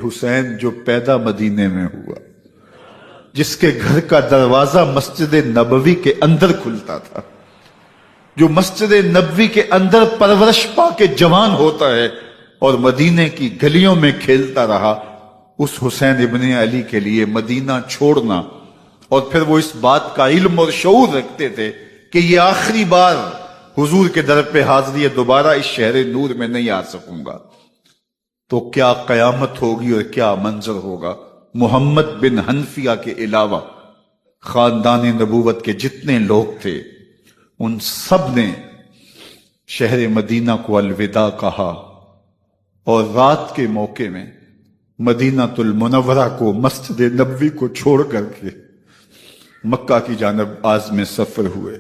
حسین جو پیدا مدینے میں ہوا، جس کے گھر کا دروازہ مسجد نبوی کے اندر کھلتا تھا، جو مسجد نبوی کے اندر پرورش پا کے جوان ہوتا ہے اور مدینے کی گلیوں میں کھیلتا رہا، اس حسین ابن علی کے لیے مدینہ چھوڑنا، اور پھر وہ اس بات کا علم اور شعور رکھتے تھے کہ یہ آخری بار حضور کے در پہ حاضری ہے، دوبارہ اس شہر نور میں نہیں آ سکوں گا، تو کیا قیامت ہوگی اور کیا منظر ہوگا۔ محمد بن حنفیہ کے علاوہ خاندان نبوت کے جتنے لوگ تھے ان سب نے شہر مدینہ کو الوداع کہا، اور رات کے موقع میں مدینہ المنورہ کو، مسجد نبوی کو چھوڑ کر کے مکہ کی جانب عازم سفر ہوئے۔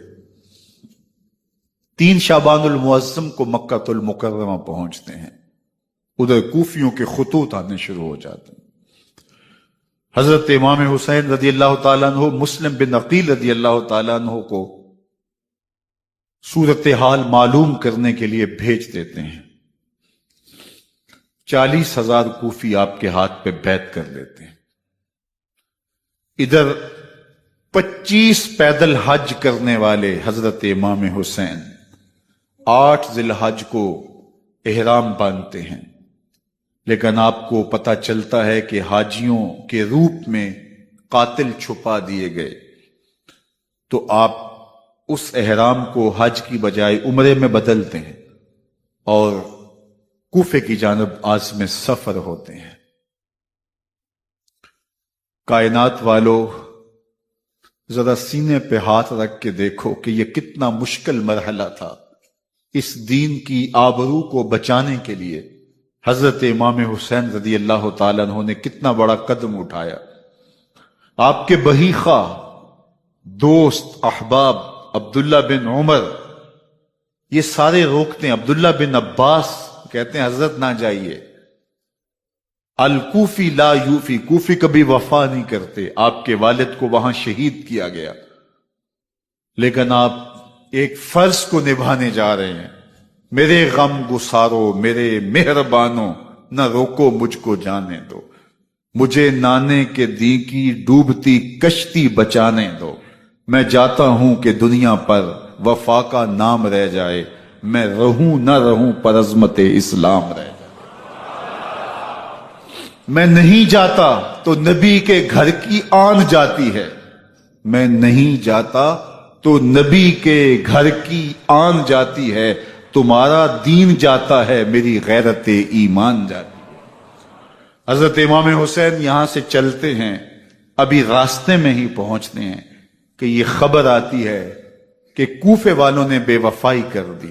3 شعبان المعظم کو مکہ المکرمہ پہنچتے ہیں، ادھر کوفیوں کے خطوط آنے شروع ہو جاتے ہیں۔ حضرت امام حسین رضی اللہ تعالیٰ عنہ مسلم بن عقیل رضی اللہ تعالیٰ عنہ کو صورتحال معلوم کرنے کے لیے بھیج دیتے ہیں۔ 40,000 کوفی آپ کے ہاتھ پہ بیعت کر لیتے ہیں۔ ادھر 25 پیدل حج کرنے والے حضرت امام حسین 8 ذی الحج کو احرام باندھتے ہیں، لیکن آپ کو پتہ چلتا ہے کہ حاجیوں کے روپ میں قاتل چھپا دیے گئے، تو آپ اس احرام کو حج کی بجائے عمرے میں بدلتے ہیں اور کوفے کی جانب عازم سفر ہوتے ہیں۔ کائنات والو، ذرا سینے پہ ہاتھ رکھ کے دیکھو کہ یہ کتنا مشکل مرحلہ تھا۔ اس دین کی آبرو کو بچانے کے لیے حضرت امام حسین رضی اللہ تعالیٰ عنہ نے کتنا بڑا قدم اٹھایا۔ آپ کے بہیخہ دوست احباب عبداللہ بن عمر یہ سارے روکتے ہیں، عبداللہ بن عباس کہتے ہیں حضرت نہ جائیے، الکوفی لا یوفی، کوفی کبھی وفا نہیں کرتے، آپ کے والد کو وہاں شہید کیا گیا، لیکن آپ ایک فرض کو نبھانے جا رہے ہیں۔ میرے غم گسارو، میرے مہربانوں، نہ روکو مجھ کو جانے دو، مجھے نانے کے دی کی ڈوبتی کشتی بچانے دو، میں چاہتا ہوں کہ دنیا پر وفا کا نام رہ جائے، میں رہوں نہ رہوں پر عظمت اسلام رہ جائے۔ میں نہیں جاتا تو نبی کے گھر کی آن جاتی ہے، میں نہیں جاتا تو نبی کے گھر کی آن جاتی ہے، تمہارا دین جاتا ہے، میری غیرت ایمان جاتی ہے۔ حضرت امام حسین یہاں سے چلتے ہیں، ابھی راستے میں ہی پہنچتے ہیں کہ یہ خبر آتی ہے کہ کوفے والوں نے بے وفائی کر دی،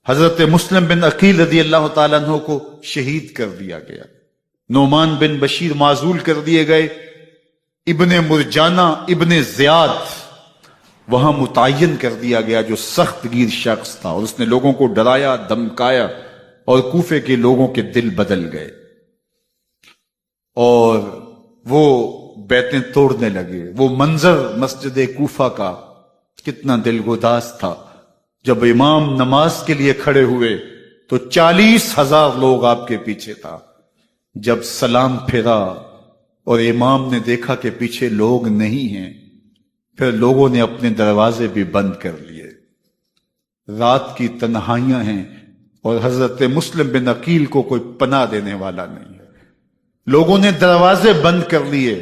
حضرت مسلم بن عقیل رضی اللہ تعالیٰ عنہ کو شہید کر دیا گیا، نعمان بن بشیر معزول کر دیے گئے، ابن مرجانہ ابن زیاد وہاں متعین کر دیا گیا جو سخت گیر شخص تھا، اور اس نے لوگوں کو ڈرایا دھمکایا، اور کوفے کے لوگوں کے دل بدل گئے اور وہ بیعتیں توڑنے لگے۔ وہ منظر مسجد کوفہ کا کتنا دل گداز تھا، جب امام نماز کے لیے کھڑے ہوئے تو 40,000 لوگ آپ کے پیچھے تھا۔ جب سلام پھیرا اور امام نے دیکھا کہ پیچھے لوگ نہیں ہیں، پھر لوگوں نے اپنے دروازے بھی بند کر لیے۔ رات کی تنہائیاں ہیں اور حضرت مسلم بن عقیل کو کوئی پناہ دینے والا نہیں ہے، لوگوں نے دروازے بند کر لیے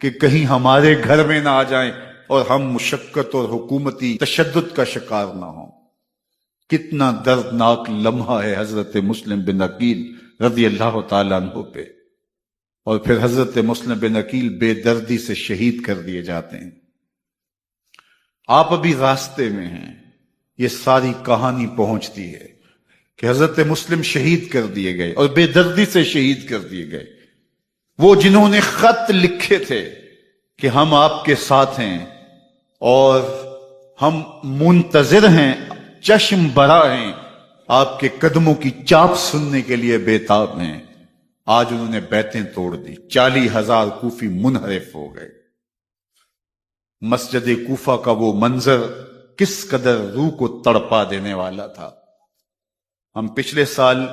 کہ کہیں ہمارے گھر میں نہ آ جائیں اور ہم مشقت اور حکومتی تشدد کا شکار نہ ہوں۔ کتنا دردناک لمحہ ہے حضرت مسلم بن عقیل رضی اللہ تعالیٰ عنہ پہ، اور پھر حضرت مسلم بن عقیل بے دردی سے شہید کر دیے جاتے ہیں۔ آپ ابھی راستے میں ہیں، یہ ساری کہانی پہنچتی ہے کہ حضرت مسلم شہید کر دیے گئے اور بے دردی سے شہید کر دیے گئے۔ وہ جنہوں نے خط لکھے تھے کہ ہم آپ کے ساتھ ہیں اور ہم منتظر ہیں، چشم برا ہیں، آپ کے قدموں کی چاپ سننے کے لیے بےتاب ہیں، آج انہوں نے بیعتیں توڑ دی، 40,000 کوفی منحرف ہو گئے۔ مسجد کوفہ کا وہ منظر کس قدر روح کو تڑپا دینے والا تھا۔ ہم پچھلے سال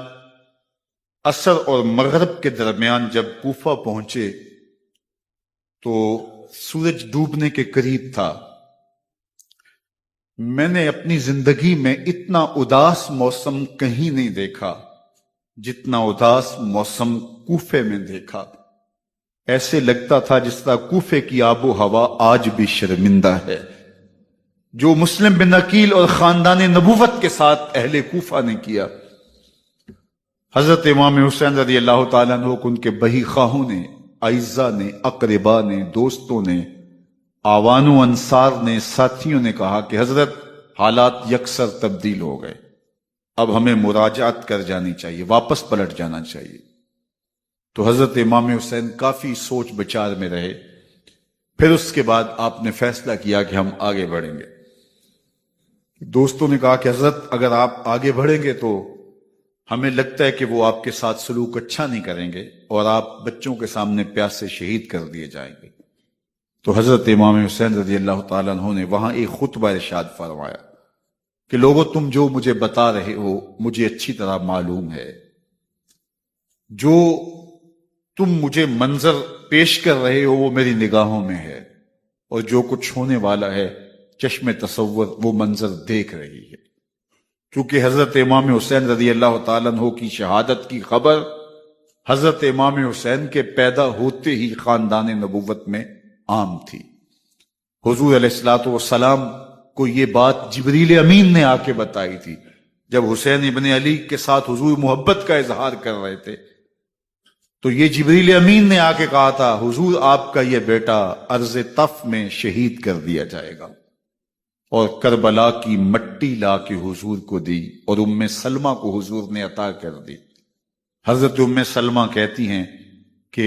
عصر اور مغرب کے درمیان جب کوفہ پہنچے تو سورج ڈوبنے کے قریب تھا۔ میں نے اپنی زندگی میں اتنا اداس موسم کہیں نہیں دیکھا جتنا اداس موسم کوفے میں دیکھا۔ ایسے لگتا تھا جس طرح کوفے کی آب و ہوا آج بھی شرمندہ ہے۔ جو مسلم بن عقیل اور خاندان نبوت کے ساتھ اہل کوفہ نے کیا، حضرت امام حسین رضی اللہ تعالیٰ عنہ کو ان کے بہی خواہوں نے، اعزاء نے، اقربا نے، دوستوں نے، آوان و انصار نے، ساتھیوں نے کہا کہ حضرت حالات یکسر تبدیل ہو گئے، اب ہمیں مراجعت کر جانی چاہیے، واپس پلٹ جانا چاہیے۔ تو حضرت امام حسین کافی سوچ بچار میں رہے۔ پھر اس کے بعد آپ نے فیصلہ کیا کہ ہم آگے بڑھیں گے۔ دوستوں نے کہا کہ حضرت اگر آپ آگے بڑھیں گے تو ہمیں لگتا ہے کہ وہ آپ کے ساتھ سلوک اچھا نہیں کریں گے اور آپ بچوں کے سامنے پیاس سے شہید کر دیے جائیں گے۔ تو حضرت امام حسین رضی اللہ تعالیٰ عنہ نے وہاں ایک خطبہ ارشاد فرمایا کہ لوگوں تم جو مجھے بتا رہے ہو مجھے اچھی طرح معلوم ہے، جو تم مجھے منظر پیش کر رہے ہو وہ میری نگاہوں میں ہے، اور جو کچھ ہونے والا ہے چشم تصور وہ منظر دیکھ رہی ہے۔ کیونکہ حضرت امام حسین رضی اللہ تعالیٰ عنہ کی شہادت کی خبر حضرت امام حسین کے پیدا ہوتے ہی خاندان نبوت میں عام تھی۔ حضور علیہ الصلوۃ والسلام کو یہ بات جبریل امین نے آ کے بتائی تھی جب حسین ابن علی کے ساتھ حضور محبت کا اظہار کر رہے تھے۔ تو یہ جبریل امین نے آ کے کہا تھا حضور آپ کا یہ بیٹا ارض طف میں شہید کر دیا جائے گا، اور کربلا کی مٹی لا کے حضور کو دی اور ام سلمہ کو حضور نے عطا کر دی۔ حضرت ام سلمہ کہتی ہیں کہ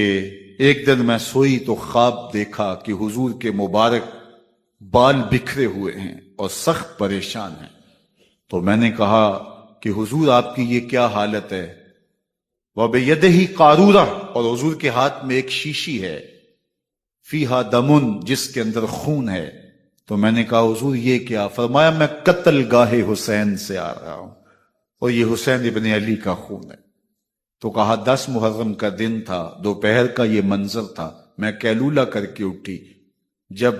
ایک دن میں سوئی تو خواب دیکھا کہ حضور کے مبارک بال بکھرے ہوئے ہیں اور سخت پریشان ہیں۔ تو میں نے کہا کہ حضور آپ کی یہ کیا حالت ہے؟ وَبِيَدِهِ قَارُورَةٌ، اور حضور کے ہاتھ میں ایک شیشی ہے، فِيهَا دَمٌ، جس کے اندر خون ہے۔ تو میں نے کہا حضور یہ کیا؟ فرمایا میں قتل گاہ حسین سے آ رہا ہوں اور یہ حسین ابن علی کا خون ہے۔ تو کہا 10 محرم کا دن تھا، دوپہر کا یہ منظر تھا، میں کیلولہ کر کے اٹھی، جب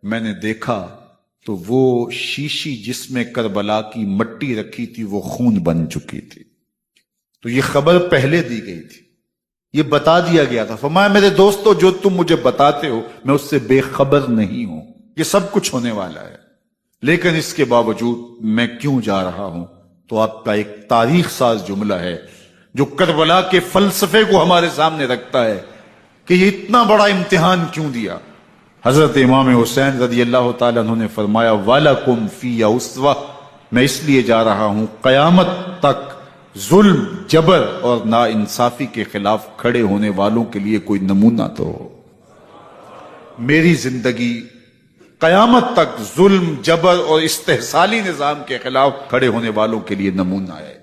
میں نے دیکھا تو وہ شیشی جس میں کربلا کی مٹی رکھی تھی وہ خون بن چکی تھی۔ تو یہ خبر پہلے دی گئی تھی، یہ بتا دیا گیا تھا۔ فرمایا میرے دوستو جو تم مجھے بتاتے ہو میں اس سے بے خبر نہیں ہوں، یہ سب کچھ ہونے والا ہے، لیکن اس کے باوجود میں کیوں جا رہا ہوں؟ تو آپ کا ایک تاریخ ساز جملہ ہے جو کربلا کے فلسفے کو ہمارے سامنے رکھتا ہے کہ یہ اتنا بڑا امتحان کیوں دیا۔ حضرت امام حسین رضی اللہ تعالیٰ عنہ نے فرمایا وَلَكُمْ فِيَّ أُسْوَةٌ، میں اس لیے جا رہا ہوں قیامت تک ظلم، جبر اور ناانصافی کے خلاف کھڑے ہونے والوں کے لیے کوئی نمونہ تو ہو۔ میری زندگی قیامت تک ظلم، جبر اور استحصالی نظام کے خلاف کھڑے ہونے والوں کے لیے نمونہ ہے۔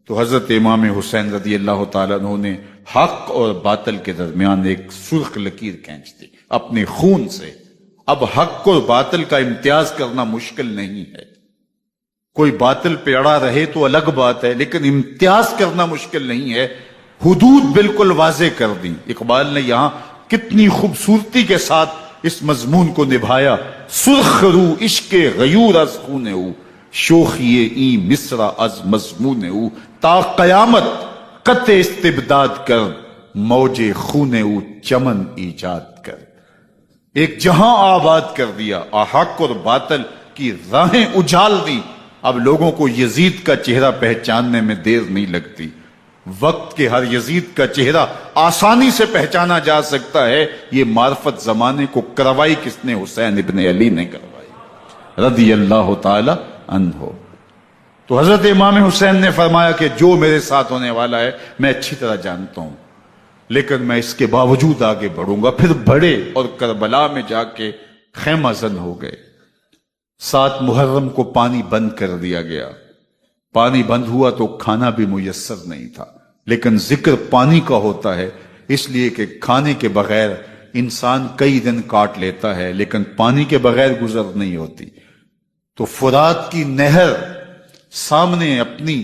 تو حضرت امام حسین رضی اللہ تعالیٰ عنہ نے حق اور باطل کے درمیان ایک سرخ لکیر کھینچ دی اپنے خون سے۔ اب حق اور باطل کا امتیاز کرنا مشکل نہیں ہے، کوئی باطل پہ اڑا رہے تو الگ بات ہے، لیکن امتیاز کرنا مشکل نہیں ہے۔ حدود بالکل واضح کر دی۔ اقبال نے یہاں کتنی خوبصورتی کے ساتھ اس مضمون کو نبھایا۔ سرخ رو عشق غیور از خون او، شوخی این مصرع از مضمون او، تا قیامت قطع استبداد کر، موج خون او چمن ایجاد کر۔ ایک جہاں آباد کر دیا، حق اور باطل کی راہیں اجال دی۔ اب لوگوں کو یزید کا چہرہ پہچاننے میں دیر نہیں لگتی۔ وقت کے ہر یزید کا چہرہ آسانی سے پہچانا جا سکتا ہے۔ یہ معرفت زمانے کو کروائی کس نے؟ حسین ابن علی نے کروائی رضی اللہ تعالی عنہ۔ تو حضرت امام حسین نے فرمایا کہ جو میرے ساتھ ہونے والا ہے میں اچھی طرح جانتا ہوں، لیکن میں اس کے باوجود آگے بڑھوں گا۔ پھر بڑھے اور کربلا میں جا کے خیمہ زن ہو گئے۔ 7 محرم کو پانی بند کر دیا گیا۔ پانی بند ہوا تو کھانا بھی میسر نہیں تھا، لیکن ذکر پانی کا ہوتا ہے اس لیے کہ کھانے کے بغیر انسان کئی دن کاٹ لیتا ہے، لیکن پانی کے بغیر گزر نہیں ہوتی۔ تو فرات کی نہر سامنے اپنی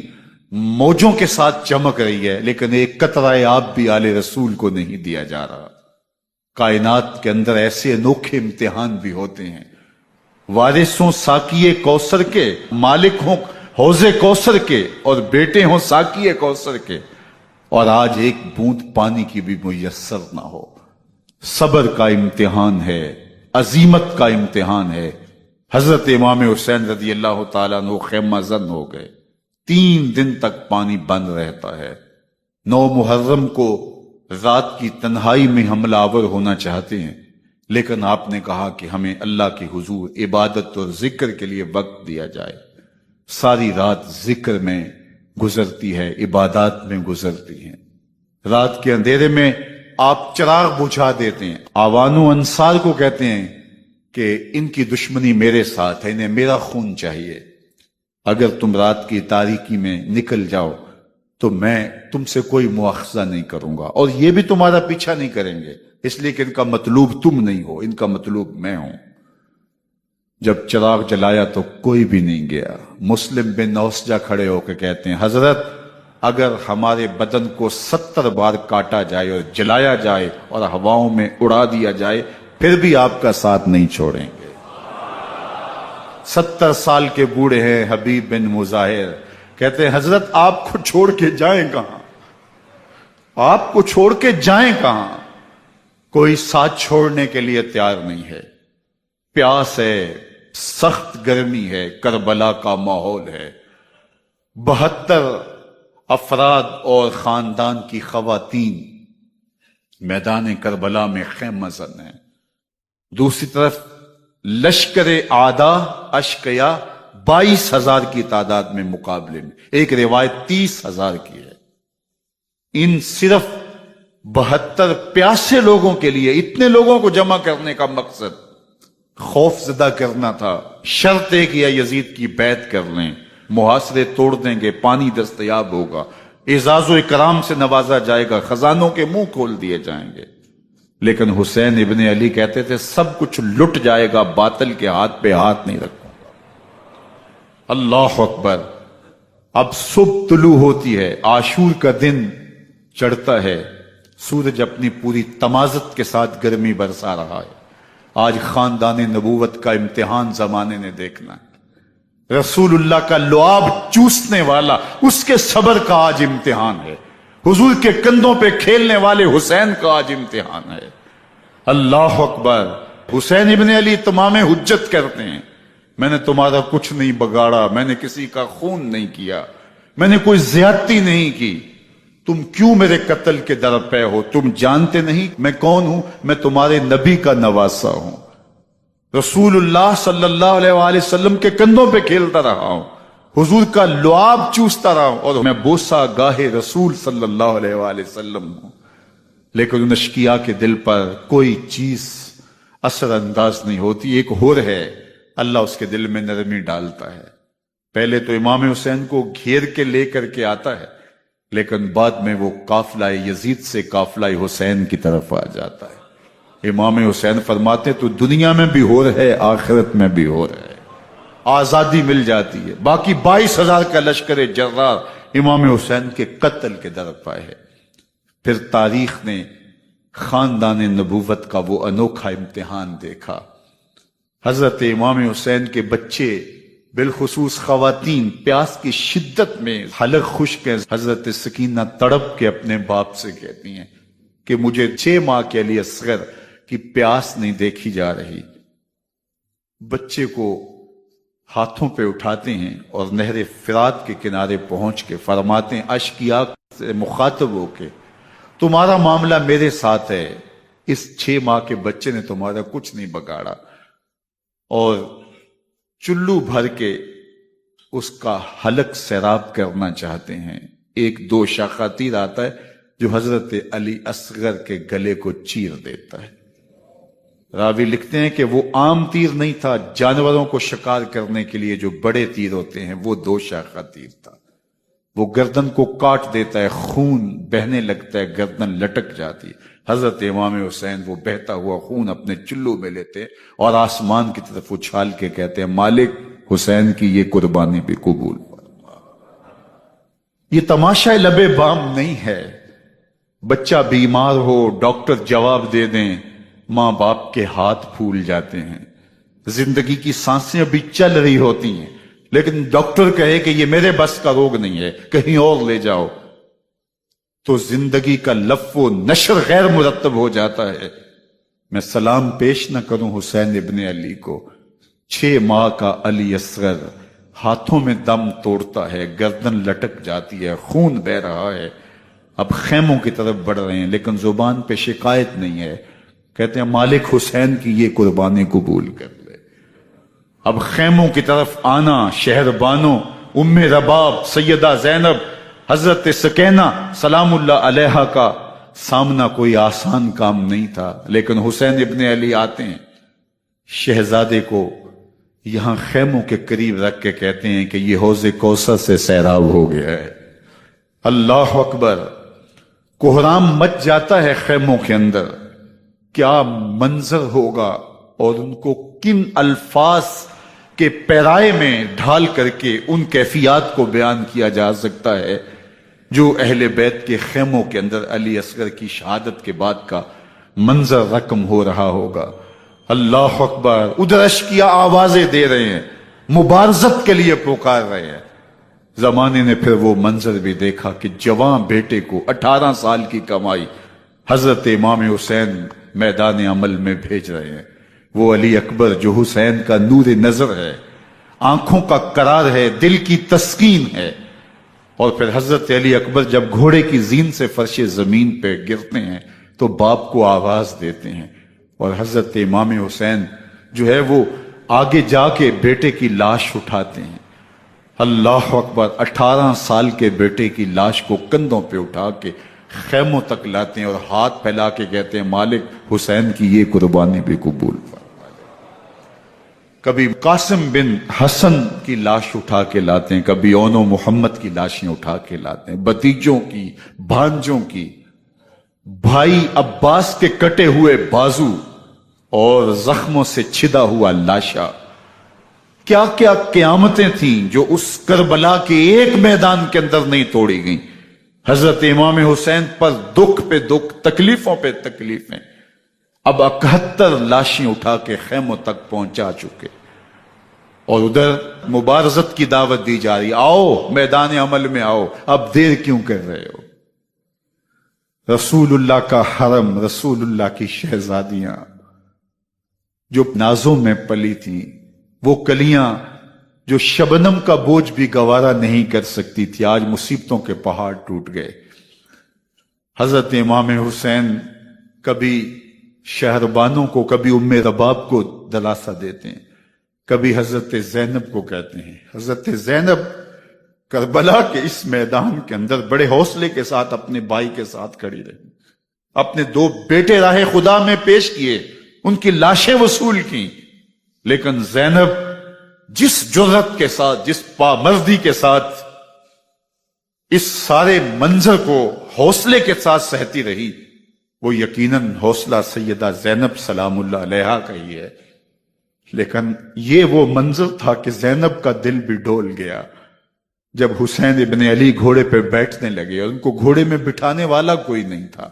موجوں کے ساتھ چمک رہی ہے، لیکن ایک قطرہ آب بھی آل رسول کو نہیں دیا جا رہا۔ کائنات کے اندر ایسے انوکھے امتحان بھی ہوتے ہیں، وارث ہوں ساقی کوثر کے، مالک ہوں حوض کوثر کے، اور بیٹے ہوں ساقی کوثر کے، اور آج ایک بوند پانی کی بھی میسر نہ ہو۔ صبر کا امتحان ہے، عزیمت کا امتحان ہے۔ حضرت امام حسین رضی اللہ تعالیٰ عنہ خیمہ زن ہو گئے، 3 دن تک پانی بند رہتا ہے۔ 9 محرم کو رات کی تنہائی میں حملہ آور ہونا چاہتے ہیں، لیکن آپ نے کہا کہ ہمیں اللہ کی حضور عبادت اور ذکر کے لیے وقت دیا جائے۔ ساری رات ذکر میں گزرتی ہے، عبادات میں گزرتی ہیں۔ رات کے اندھیرے میں آپ چراغ بجھا دیتے ہیں۔ آوان و انصار کو کہتے ہیں کہ ان کی دشمنی میرے ساتھ ہے، انہیں میرا خون چاہیے، اگر تم رات کی تاریکی میں نکل جاؤ تو میں تم سے کوئی مواخذہ نہیں کروں گا، اور یہ بھی تمہارا پیچھا نہیں کریں گے، اس لیے کہ ان کا مطلوب تم نہیں ہو، ان کا مطلوب میں ہوں۔ جب چراغ جلایا تو کوئی بھی نہیں گیا۔ مسلم بن نوسجہ کھڑے ہو کے کہتے ہیں، حضرت اگر ہمارے بدن کو 70 بار کاٹا جائے اور جلایا جائے اور ہواؤں میں اڑا دیا جائے پھر بھی آپ کا ساتھ نہیں چھوڑیں گے۔ 70 سال کے بوڑھے ہیں حبیب بن مظاہر، کہتے ہیں حضرت آپ کو چھوڑ کے جائیں کہاں، آپ کو چھوڑ کے جائیں کہاں؟ کوئی ساتھ چھوڑنے کے لیے تیار نہیں ہے۔ پیاس ہے، سخت گرمی ہے، کربلا کا ماحول ہے، 72 افراد اور خاندان کی خواتین میدان کربلا میں خیمہ زن ہیں۔ دوسری طرف لشکر اعداء اشقیا 22,000 کی تعداد میں مقابلے میں، ایک روایت 30,000 کی ہے۔ ان صرف 72 پیاسے لوگوں کے لیے اتنے لوگوں کو جمع کرنے کا مقصد خوف زدہ کرنا تھا۔ شرط ہے کہ یزید کی بیعت کر لیں، محاصرے توڑ دیں گے، پانی دستیاب ہوگا، اعزاز و اکرام سے نوازا جائے گا، خزانوں کے منہ کھول دیے جائیں گے۔ لیکن حسین ابن علی کہتے تھے سب کچھ لٹ جائے گا، باطل کے ہاتھ پہ ہاتھ نہیں رکھوں گا۔ اللہ اکبر۔ اب صبح طلوع ہوتی ہے، عاشور کا دن چڑھتا ہے، سورج اپنی پوری تمازت کے ساتھ گرمی برسا رہا ہے۔ آج خاندان نبوت کا امتحان زمانے نے دیکھنا ہے۔ رسول اللہ کا لعاب چوسنے والا اس کے صبر کا آج امتحان ہے۔ حضور کے کندھوں پہ کھیلنے والے حسین کا آج امتحان ہے۔ اللہ اکبر۔ حسین ابن علی تمام حجت کرتے ہیں، میں نے تمہارا کچھ نہیں بگاڑا، میں نے کسی کا خون نہیں کیا، میں نے کوئی زیادتی نہیں کی، تم کیوں میرے قتل کے در پہ ہو؟ تم جانتے نہیں میں کون ہوں؟ میں تمہارے نبی کا نواسا ہوں، رسول اللہ صلی اللہ علیہ وآلہ وسلم کے کندھوں پہ کھیلتا رہا ہوں، حضور کا لعاب چوستا رہا ہوں، اور میں بوسہ گاہ رسول صلی اللہ علیہ وآلہ وسلم ہوں۔ لیکن ان اشقیاء کے دل پر کوئی چیز اثر انداز نہیں ہوتی۔ ایک ہور ہے، اللہ اس کے دل میں نرمی ڈالتا ہے۔ پہلے تو امام حسین کو گھیر کے لے کر کے آتا ہے، لیکن بعد میں وہ قافلہ یزید سے قافلہ حسین کی طرف آ جاتا ہے۔ امام حسین فرماتے تو دنیا میں بھی ہو رہے، آخرت میں بھی ہو رہے، آزادی مل جاتی ہے۔ باقی 22,000 کا لشکر جرار امام حسین کے قتل کے در پہ ہے۔ پھر تاریخ نے خاندان نبوت کا وہ انوکھا امتحان دیکھا۔ حضرت امام حسین کے بچے، بالخصوص خواتین، پیاس کی شدت میں حلق خشک ہیں۔ حضرت سکینہ تڑپ کے اپنے باپ سے کہتی ہیں کہ مجھے 6 ماہ کے لیے اصغر کی پیاس نہیں دیکھی جا رہی۔ بچے کو ہاتھوں پہ اٹھاتے ہیں اور نہر فرات کے کنارے پہنچ کے فرماتے ہیں اشقیاء سے مخاطب ہو کے، تمہارا معاملہ میرے ساتھ ہے، اس 6 ماہ کے بچے نے تمہارا کچھ نہیں بگاڑا، اور چلو بھر کے اس کا حلق سیراب کرنا چاہتے ہیں۔ ایک 2 شاخہ تیر آتا ہے جو حضرت علی اصغر کے گلے کو چیر دیتا ہے۔ راوی لکھتے ہیں کہ وہ عام تیر نہیں تھا، جانوروں کو شکار کرنے کے لیے جو بڑے تیر ہوتے ہیں وہ 2 شاخہ تیر تھا۔ وہ گردن کو کاٹ دیتا ہے، خون بہنے لگتا ہے، گردن لٹک جاتی۔ حضرت امام حسین وہ بہتا ہوا خون اپنے چلو میں لیتے اور آسمان کی طرف اچھال کے کہتے ہیں مالک حسین کی یہ قربانی بھی قبول فرما۔ یہ تماشا لبے بام نہیں ہے، بچہ بیمار ہو ڈاکٹر جواب دے دیں، ماں باپ کے ہاتھ پھول جاتے ہیں۔ زندگی کی سانسیں ابھی چل رہی ہوتی ہیں، لیکن ڈاکٹر کہے کہ یہ میرے بس کا روگ نہیں ہے، کہیں اور لے جاؤ، تو زندگی کا لف و نشر غیر مرتب ہو جاتا ہے۔ میں سلام پیش نہ کروں حسین ابن علی کو، 6 ماہ کا علی اصغر ہاتھوں میں دم توڑتا ہے، گردن لٹک جاتی ہے، خون بہ رہا ہے، اب خیموں کی طرف بڑھ رہے ہیں، لیکن زبان پہ شکایت نہیں ہے، کہتے ہیں مالک حسین کی یہ قربانی قبول کر لے۔ اب خیموں کی طرف آنا، شہر بانو، ام رباب، سیدہ زینب، حضرت سکینہ سلام اللہ علیہا کا سامنا کوئی آسان کام نہیں تھا، لیکن حسین ابن علی آتے ہیں، شہزادے کو یہاں خیموں کے قریب رکھ کے کہتے ہیں کہ یہ حوض کوثر سے سیراب ہو گیا ہے۔ اللہ اکبر، کوہرام مچ جاتا ہے خیموں کے اندر، کیا منظر ہوگا، اور ان کو کن الفاظ کے پیرائے میں ڈھال کر کے ان کیفیات کو بیان کیا جا سکتا ہے جو اہل بیت کے خیموں کے اندر علی اصغر کی شہادت کے بعد کا منظر رقم ہو رہا ہوگا۔ اللہ اکبر، ادھر اشکیا آوازیں دے رہے ہیں، مبارزت کے لیے پکار رہے ہیں۔ زمانے نے پھر وہ منظر بھی دیکھا کہ جوان بیٹے کو 18 سال کی کمائی حضرت امام حسین میدان عمل میں بھیج رہے ہیں۔ وہ علی اکبر جو حسین کا نور نظر ہے، آنکھوں کا قرار ہے، دل کی تسکین ہے۔ اور پھر حضرت علی اکبر جب گھوڑے کی زین سے فرش زمین پہ گرتے ہیں تو باپ کو آواز دیتے ہیں، اور حضرت امام حسین جو ہے وہ آگے جا کے بیٹے کی لاش اٹھاتے ہیں۔ اللہ اکبر، 18 سال کے بیٹے کی لاش کو کندھوں پہ اٹھا کے خیموں تک لاتے ہیں اور ہاتھ پھیلا کے کہتے ہیں مالک حسین کی یہ قربانی بھی قبول فرما۔ کبھی قاسم بن حسن کی لاش اٹھا کے لاتے ہیں، کبھی اون و محمد کی لاشیں اٹھا کے لاتے ہیں، بتیجوں کی، بھانجوں کی، بھائی عباس کے کٹے ہوئے بازو اور زخموں سے چھدا ہوا لاشا۔ کیا کیا قیامتیں تھیں جو اس کربلا کے ایک میدان کے اندر نہیں توڑی گئیں۔ حضرت امام حسین پر دکھ پہ دکھ، تکلیفوں پہ تکلیفیں، اب 71 لاشیں اٹھا کے خیموں تک پہنچا چکے، اور ادھر مبارزت کی دعوت دی جا رہی، آؤ میدان عمل میں آؤ، اب دیر کیوں کر رہے ہو۔ رسول اللہ کا حرم، رسول اللہ کی شہزادیاں جو نازوں میں پلی تھیں، وہ کلیاں جو شبنم کا بوجھ بھی گوارا نہیں کر سکتی تھی، آج مصیبتوں کے پہاڑ ٹوٹ گئے۔ حضرت امام حسین کبھی شہربانوں کو، کبھی ام رباب کو دلاسا دیتے ہیں، کبھی حضرت زینب کو کہتے ہیں۔ حضرت زینب کربلا کے اس میدان کے اندر بڑے حوصلے کے ساتھ اپنے بھائی کے ساتھ کھڑی رہی، اپنے 2 بیٹے راہ خدا میں پیش کیے، ان کی لاشیں وصول کی، لیکن زینب جس جرأت کے ساتھ، جس پامردی کے ساتھ اس سارے منظر کو حوصلے کے ساتھ سہتی رہی، وہ یقیناً حوصلہ سیدہ زینب سلام اللہ علیہا کا ہی ہے، لیکن یہ وہ منظر تھا کہ زینب کا دل بھی ڈول گیا جب حسین ابن علی گھوڑے پہ بیٹھنے لگے اور ان کو گھوڑے میں بٹھانے والا کوئی نہیں تھا،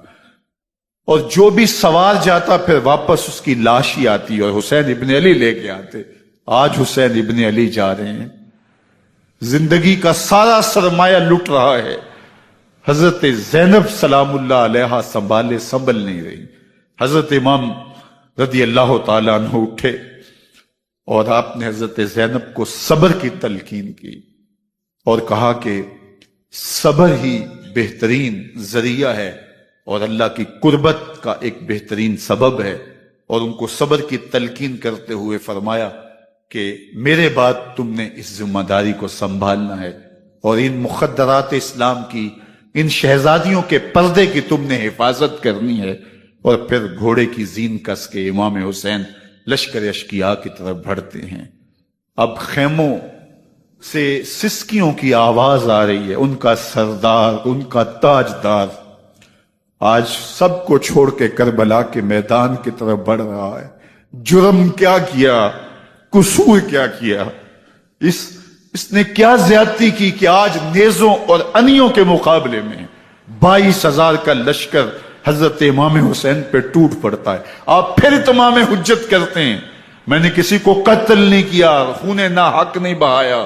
اور جو بھی سوار جاتا پھر واپس اس کی لاش ہی آتی اور حسین ابن علی لے کے آتے۔ آج حسین ابن علی جا رہے ہیں، زندگی کا سارا سرمایہ لٹ رہا ہے، حضرت زینب سلام اللہ علیہا سنبھل نہیں رہی۔ حضرت امام رضی اللہ تعالیٰ عنہ اٹھے اور آپ نے حضرت زینب کو صبر کی تلقین کی اور کہا کہ صبر ہی بہترین ذریعہ ہے اور اللہ کی قربت کا ایک بہترین سبب ہے، اور ان کو صبر کی تلقین کرتے ہوئے فرمایا کہ میرے بعد تم نے اس ذمہ داری کو سنبھالنا ہے اور ان مخدرات اسلام کی، ان شہزادیوں کے پردے کی تم نے حفاظت کرنی ہے۔ اور پھر گھوڑے کی زین کس کے امام حسین لشکر اشکیا کی طرف بڑھتے ہیں۔ اب خیموں سے سسکیوں کی آواز آ رہی ہے، ان کا سردار، ان کا تاجدار آج سب کو چھوڑ کے کربلا کے میدان کی طرف بڑھ رہا ہے۔ جرم کیا کیا، قصور کیا کیا، اس اس نے کیا زیادتی کی کہ آج نیزوں اور انیوں کے مقابلے میں 22,000 کا لشکر حضرت امام حسین پہ ٹوٹ پڑتا ہے. آپ پھر اتمام حجت کرتے ہیں میں نے کسی کو قتل نہیں کیا، خون ناحق نہیں بہایا،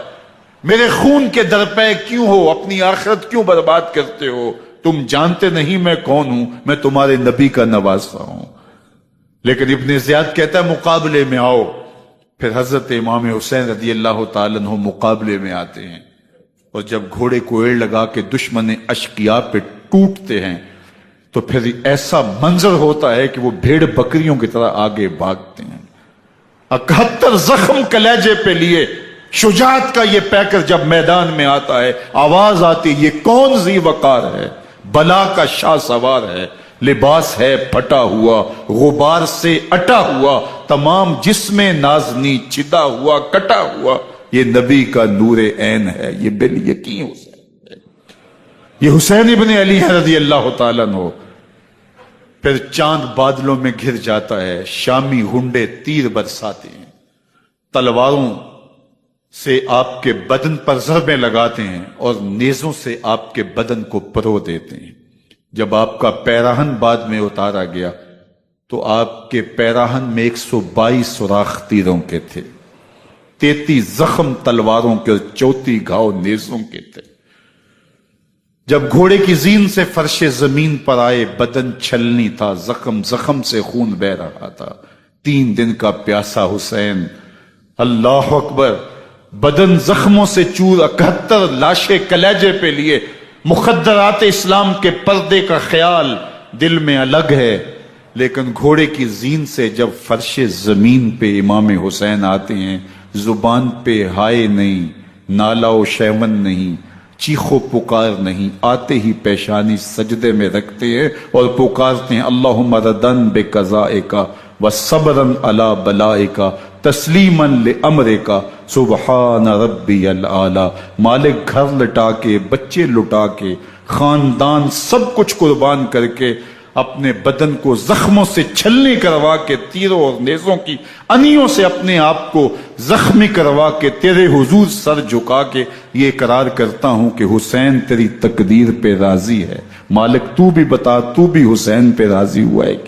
میرے خون کے درپے کیوں ہو، اپنی آخرت کیوں برباد کرتے ہو؟ تم جانتے نہیں میں کون ہوں، میں تمہارے نبی کا نواسا ہوں. لیکن ابن زیاد کہتا ہے مقابلے میں آؤ. پھر حضرت امام حسین رضی اللہ تعالیٰ عنہ مقابلے میں آتے ہیں، اور جب گھوڑے کو ایڑ لگا کے دشمن اشقیاء پہ ٹوٹتے ہیں تو پھر ایسا منظر ہوتا ہے کہ وہ بھیڑ بکریوں کی طرح آگے بھاگتے ہیں. 71 زخم کلیجے پہ لیے شجاعت کا یہ پیکر جب میدان میں آتا ہے، آواز آتی یہ کون ذی وقار ہے، بلا کا شاہ سوار ہے، لباس ہے پھٹا ہوا غبار سے اٹا ہوا، تمام جسم نازنی چدا ہوا کٹا ہوا، یہ نبی کا نور عین ہے، یہ بال یقین حسین ہے، یہ حسین ابن علی ہے رضی اللہ تعالیٰ عنہ. پھر چاند بادلوں میں گھر جاتا ہے، شامی ہنڈے تیر برساتے ہیں، تلواروں سے آپ کے بدن پر ضربیں لگاتے ہیں اور نیزوں سے آپ کے بدن کو پرو دیتے ہیں. جب آپ کا پیراہن بعد میں اتارا گیا تو آپ کے پیراہن میں 122 سوراخ تیروں کے تھے، 33 زخم تلواروں کے اور 34 گھاؤ نیزوں کے تھے. جب گھوڑے کی زین سے فرش زمین پر آئے بدن چھلنی تھا، زخم زخم سے خون بہ رہا تھا. 3 دن کا پیاسا حسین، اللہ اکبر، بدن زخموں سے چور، 71 لاشیں کلیجے پہ لیے، مخدرات اسلام کے پردے کا خیال دل میں الگ ہے. لیکن گھوڑے کی زین سے جب فرش زمین پہ امام حسین آتے ہیں، زبان پہ ہائے نہیں، نالا و شیون نہیں، چیخ و پکار نہیں، آتے ہی پیشانی سجدے میں رکھتے ہیں اور پکارتے ہیں اللہم ردن بقضائک وصبرن علی بلائک تسلیما لامرک سبحان ربی العالی. مالک گھر لٹا کے، بچے لٹا کے، خاندان سب کچھ قربان کر کے، اپنے بدن کو زخموں سے چھلنی کروا کے، تیروں اور نیزوں کی انیوں سے اپنے آپ کو زخمی کروا کے تیرے حضور سر جھکا کے یہ اقرار کرتا ہوں کہ حسین تیری تقدیر پہ راضی ہے. مالک تو بھی بتا، تو بھی حسین پہ راضی ہوا ہے کہ